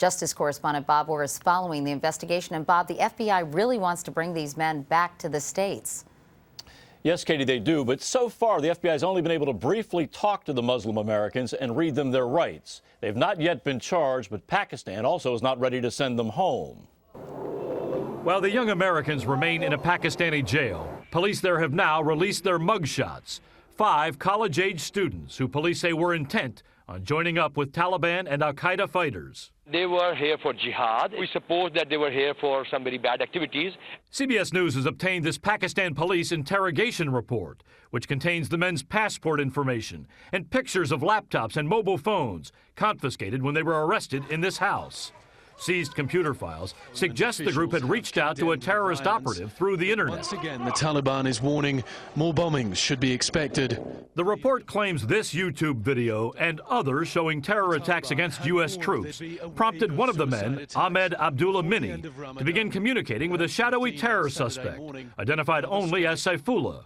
Justice correspondent Bob Orr is following the investigation. And Bob, the FBI really wants to bring these men back to the States. Yes, Katie, they do. But so far, the FBI has only been able to briefly talk to the Muslim Americans and read them their rights. They've not yet been charged, but Pakistan also is not ready to send them home. While the young Americans remain in a Pakistani jail, police there have now released their mugshots. 5 college-age students who police say were intent on joining up with Taliban and al-Qaeda fighters. They were here for jihad. We suppose that they were here for some very bad activities. CBS News has obtained this Pakistan police interrogation report, which contains the men's passport information and pictures of laptops and mobile phones confiscated when they were arrested in this house. Seized computer files suggest the group had reached out to a terrorist operative through the internet. Once again, the Taliban is warning more bombings should be expected. The report claims this YouTube video and others showing terror attacks against U.S. troops prompted one of the men, Ahmed Abdullah Mini, to begin communicating with a shadowy terror suspect, identified only as Saifullah.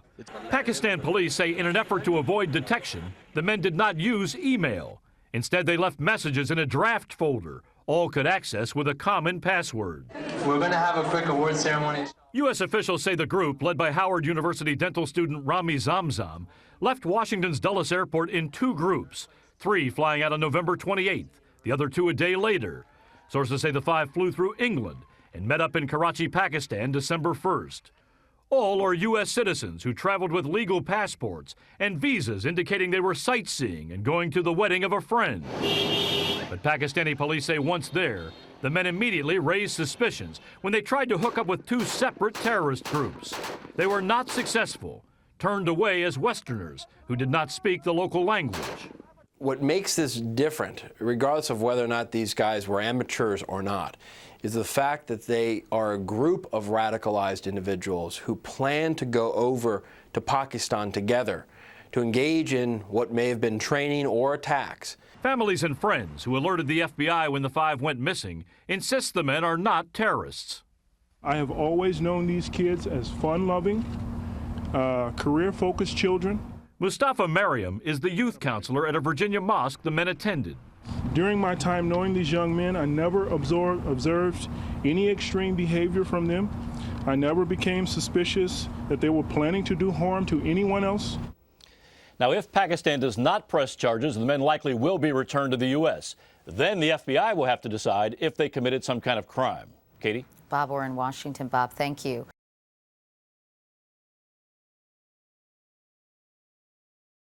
Pakistan police say in an effort to avoid detection, the men did not use email. Instead, they left messages in a draft folder, all could access with a common password. We're going to have a quick award ceremony. U.S. officials say the group, led by Howard University dental student Rami Zamzam, left Washington's Dulles Airport in 2 groups, 3 flying out on November 28th, the other 2 a day later. Sources say the 5 flew through England and met up in Karachi, Pakistan, December 1st. All are U.S. citizens who traveled with legal passports and visas indicating they were sightseeing and going to the wedding of a friend. But Pakistani police say once there, the men immediately raised suspicions when they tried to hook up with 2 separate terrorist groups. They were not successful, turned away as Westerners who did not speak the local language. What makes this different, regardless of whether or not these guys were amateurs or not, is the fact that they are a group of radicalized individuals who plan to go over to Pakistan together to engage in what may have been training or attacks. Families and friends who alerted the FBI when the 5 went missing insist the men are not terrorists. I have always known these kids as fun-loving, career-focused children. Mustafa Mariam is the youth counselor at a Virginia mosque the men attended. During my time knowing these young men, I never observed any extreme behavior from them. I never became suspicious that they were planning to do harm to anyone else. Now, if Pakistan does not press charges, the men likely will be returned to the U.S. Then the FBI will have to decide if they committed some kind of crime. Katie? Bob Orr in Washington. Bob, thank you.